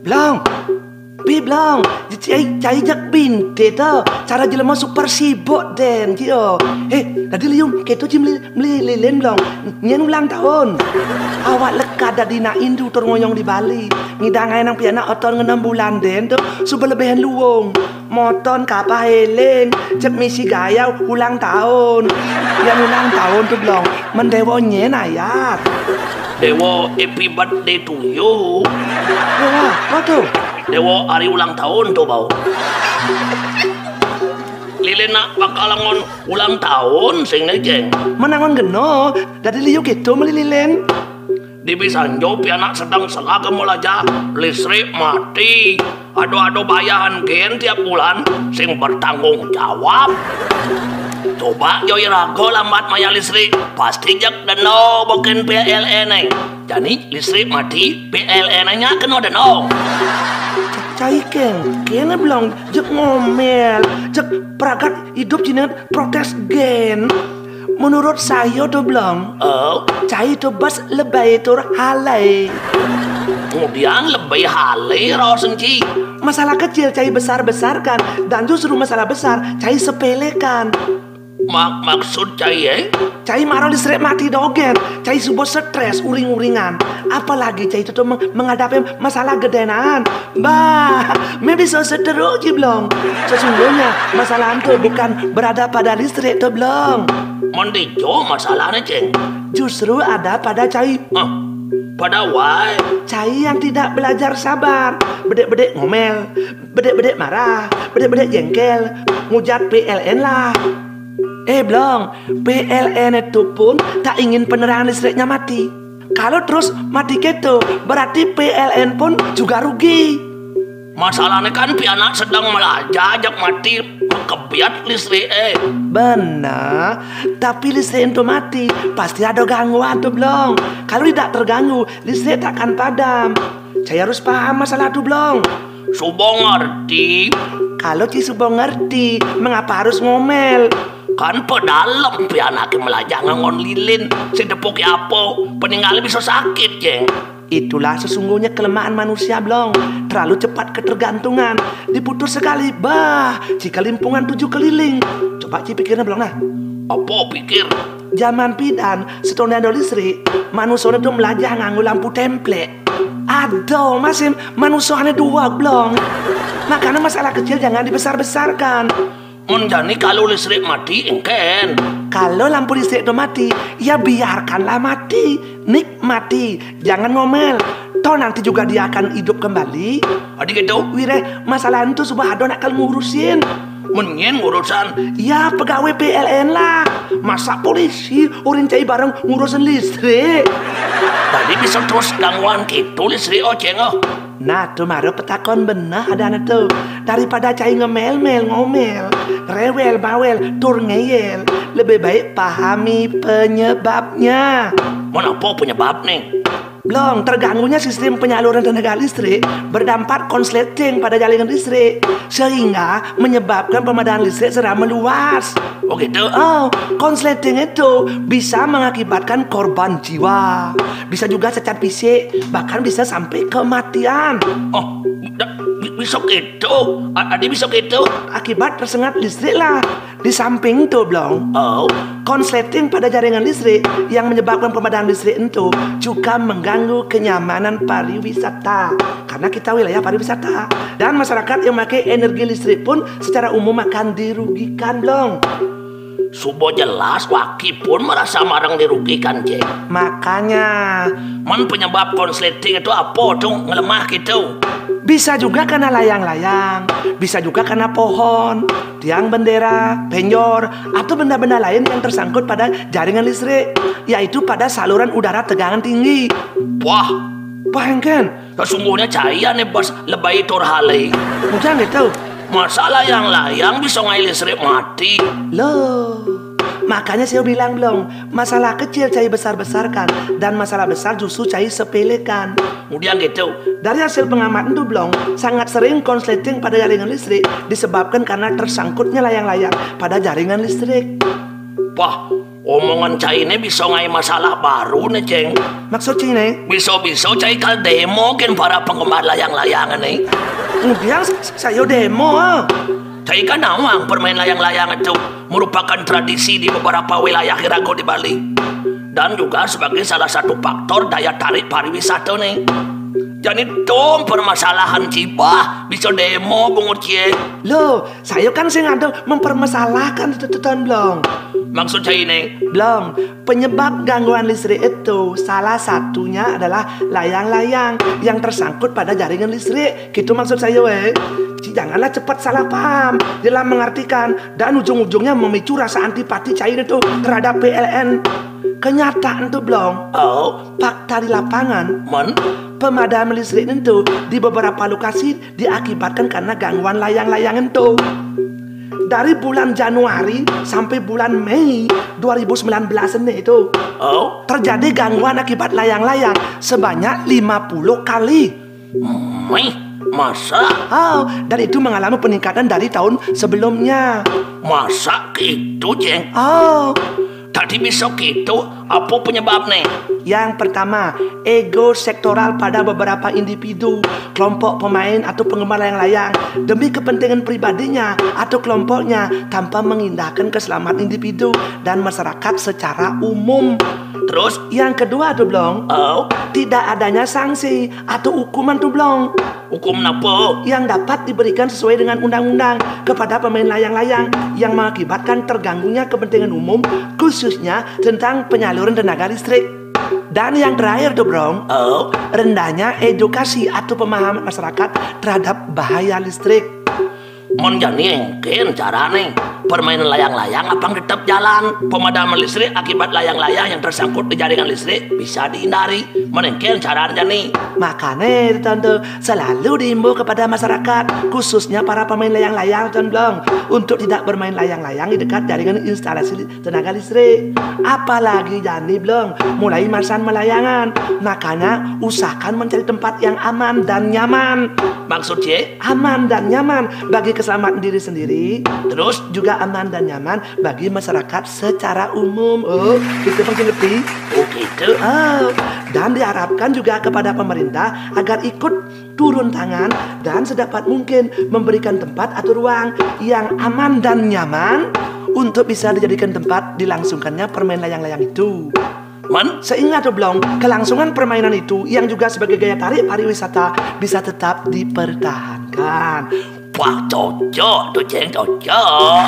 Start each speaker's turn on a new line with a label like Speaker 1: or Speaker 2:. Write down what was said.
Speaker 1: Blong, Blong, cai jak binte to, cara jelema super sibuk den, kio. Tadi liung, keto jim meli lelen Blong, nyen ulang tahun. Awak lekat dadi nak Indu tur ngoyong di Bali, ngidangai nang pianak oton ngenam bulan den to, subelebehan luwung. Moton kapah heleng, cek misi gaya ulang tahun. Yang ulang tahun tuh Blong, mendewo nyen ayat.
Speaker 2: Dewo happy birthday to you.
Speaker 1: Dewa, waduh.
Speaker 2: Dewo hari ulang tahun tuh bau. Lilin nak bakalangon ulang tahun sing nejeng.
Speaker 1: Menangon geno, dari liu gitu melililen.
Speaker 2: Di Bisanjo pianak sedang selagam melaja listrik mati. Ado-ado bayaran gen tiap bulan sing bertanggung jawab. Coba yo rago lambat maya listrik pasti jak deno boken PLN jadi listrik mati PLN nya kena deno
Speaker 1: cai kena belum jak ngomel jak peragat hidup cina protes gen menurut saya tuh belum cai tuh bas lebay tur halai
Speaker 2: kemudian lebih halai rosenci
Speaker 1: masalah kecil cai besar-besarkan dan justru masalah besar cai sepelekan.
Speaker 2: Maksud cai
Speaker 1: Cai marah listrik mati dogen. Cai subuh stres uring-uringan. Apalagi cai itu menghadapi masalah gedenan. Bah, me bisa seterus belum. Sesungguhnya masalah itu bukan berada pada listrik itu belum.
Speaker 2: Mendijo masalahnya ceng.
Speaker 1: Justru ada pada cai.
Speaker 2: Pada why?
Speaker 1: Cai yang tidak belajar sabar. Bedek-bedek ngomel, bedek-bedek marah, bedek-bedek jengkel, ngujat PLN lah. Blong, PLN itu pun tak ingin penerangan listriknya mati. Kalau terus mati gitu, berarti PLN pun juga rugi.
Speaker 2: Masalahnya kan pianak sedang melajajak mati kebiat listrik
Speaker 1: Benar, tapi listrik itu mati pasti ada gangguan tuh Blong. Kalau tidak terganggu, listrik takkan padam. Saya harus paham masalah itu Blong.
Speaker 2: Subo ngerti.
Speaker 1: Kalau Ci Subo ngerti, mengapa harus ngomel?
Speaker 2: Kan pedalem pianak melajak ngangon lilin sedepoki apa peninggal bisa sakit jeng.
Speaker 1: Itulah sesungguhnya kelemahan manusia Blong. Terlalu cepat ketergantungan. Diputus sekali, bah, jika limpungan 7 keliling. Coba Ci pikirnya Blong nah.
Speaker 2: Apa pikir?
Speaker 1: Zaman pidan, setelah ada listrik, manusia itu melajah nganggo lampu template. Aduh, masih manusianya 2 Blong. Makanya masalah kecil jangan dibesar-besarkan.
Speaker 2: Menjani kalau listrik mati engken.
Speaker 1: Kalau lampu listrik itu mati, ya biarkanlah mati. Nikmati, jangan ngomel. Toh nanti juga dia akan hidup kembali.
Speaker 2: Adik itu?
Speaker 1: Wire, masalah itu sudah ada nak ngurusin.
Speaker 2: Menyen urusan?
Speaker 1: Ya pegawai PLN lah. Masa polisi urin cai bareng ngurusin listrik.
Speaker 2: Tadi bisa terus gangguan gitu listrik ojeng.
Speaker 1: Nah tuh maro petakon benar ada tuh. Daripada cai ngemel-mel ngomel, rewel bawel tur ngeyel, lebih baik pahami penyebabnya.
Speaker 2: Mana apa penyebab nih?
Speaker 1: Blong, terganggunya sistem penyaluran tenaga listrik berdampak konsleting pada jaringan listrik sehingga menyebabkan pemadaman listrik secara meluas.
Speaker 2: Oh gitu?
Speaker 1: Konsleting itu bisa mengakibatkan korban jiwa, bisa juga cacat fisik, bahkan bisa sampai kematian.
Speaker 2: Oh, bisa gitu? Adik bisa gitu?
Speaker 1: Akibat tersengat listrik lah. Di samping itu Blong, konsleting pada jaringan listrik yang menyebabkan pemadaman listrik itu juga mengganggu kenyamanan pariwisata. Karena kita wilayah pariwisata dan masyarakat yang memakai energi listrik pun secara umum akan dirugikan Blong.
Speaker 2: Subo jelas Waki pun merasa marang dirugikan Jeng.
Speaker 1: Makanya
Speaker 2: penyebab konsleting itu apa dong ngelemah gitu?
Speaker 1: Bisa juga karena layang-layang, bisa juga karena pohon, tiang bendera, penyor, atau benda-benda lain yang tersangkut pada jaringan listrik, yaitu pada saluran udara tegangan tinggi.
Speaker 2: Wah,
Speaker 1: Bayangkan,
Speaker 2: sesungguhnya cahaya nih bos lebay turhale.
Speaker 1: mudah gitu.
Speaker 2: Masa layang-layang bisa ngai listrik mati?
Speaker 1: Loh, makanya saya bilang belum, masalah kecil cai besar-besarkan, dan masalah besar justru cai sepelekan.
Speaker 2: Kemudian gitu.
Speaker 1: Dari hasil pengamatan itu belum, sangat sering konsleting pada jaringan listrik disebabkan karena tersangkutnya layang-layang pada jaringan listrik.
Speaker 2: Wah, omongan cai ini bisa ngai masalah baru nih ceng.
Speaker 1: Maksud cine,
Speaker 2: Bisa-bisa cai kal demo kan para penggemar layang-layangan nih.
Speaker 1: kemudian saya demo.
Speaker 2: Cai kan nawang permain layang-layang itu merupakan tradisi di beberapa wilayah Hirago di Bali. Dan juga sebagai salah satu faktor daya tarik pariwisata nih. Jadi dong permasalahan cibah bisa demo bungut cie.
Speaker 1: Loh, saya kan sih ngado mempermasalahkan tuntutan belum.
Speaker 2: Maksud saya ini,
Speaker 1: Belum, penyebab gangguan listrik itu salah satunya adalah layang-layang yang tersangkut pada jaringan listrik. Gitu maksud saya, weh. Janganlah cepat salah paham dalam mengartikan dan ujung-ujungnya memicu rasa antipati cair itu terhadap PLN. Kenyataan itu belum.
Speaker 2: oh,
Speaker 1: Fakta di lapangan,
Speaker 2: men,
Speaker 1: pemadaman listrik itu di beberapa lokasi diakibatkan karena gangguan layang-layang itu. Dari bulan Januari sampai bulan Mei 2019 ini itu
Speaker 2: oh,
Speaker 1: terjadi gangguan akibat layang-layang sebanyak 50 kali.
Speaker 2: masa,
Speaker 1: Oh, dan itu mengalami peningkatan dari tahun sebelumnya.
Speaker 2: masa gitu ceng.
Speaker 1: Oh,
Speaker 2: Tadi bisa gitu, apa penyebabnya?
Speaker 1: yang pertama, ego sektoral pada beberapa individu, kelompok pemain atau penggemar layang-layang demi kepentingan pribadinya atau kelompoknya tanpa mengindahkan keselamatan individu dan masyarakat secara umum.
Speaker 2: Terus,
Speaker 1: Yang kedua tuh Blong,
Speaker 2: oh,
Speaker 1: tidak adanya sanksi atau hukuman tuh Blong
Speaker 2: hukum napa?
Speaker 1: yang dapat diberikan sesuai dengan undang-undang kepada pemain layang-layang yang mengakibatkan terganggunya kepentingan umum, khususnya tentang penyaluran tenaga listrik. Dan yang terakhir tuh Bro,
Speaker 2: Oh,
Speaker 1: rendahnya edukasi atau pemahaman masyarakat terhadap bahaya listrik.
Speaker 2: menjadi engken carane permainan layang-layang apang tetap jalan. Pemadaman listrik akibat layang-layang yang tersangkut di jaringan listrik bisa dihindari. Menengken caranya nih.
Speaker 1: Makanya tentu selalu diimbau kepada masyarakat, khususnya para pemain layang-layang dan Blong, untuk tidak bermain layang-layang di dekat jaringan instalasi tenaga listrik. Apalagi Jani Blong mulai masan melayangan. Makanya usahakan mencari tempat yang aman dan nyaman.
Speaker 2: Maksud C,
Speaker 1: Aman dan nyaman bagi keselamatan diri sendiri,
Speaker 2: terus
Speaker 1: juga aman dan nyaman bagi masyarakat secara umum. Oh, itu penting lebih.
Speaker 2: oh gitu.
Speaker 1: Oh, dan diharapkan juga kepada pemerintah agar ikut turun tangan dan sedapat mungkin memberikan tempat atau ruang yang aman dan nyaman untuk bisa dijadikan tempat dilangsungkannya permainan layang-layang itu.
Speaker 2: Men,
Speaker 1: Seingat tuh Blong, kelangsungan permainan itu yang juga sebagai gaya tarik pariwisata bisa tetap dipertahankan.
Speaker 2: wah cocok tuh ceng, cocok.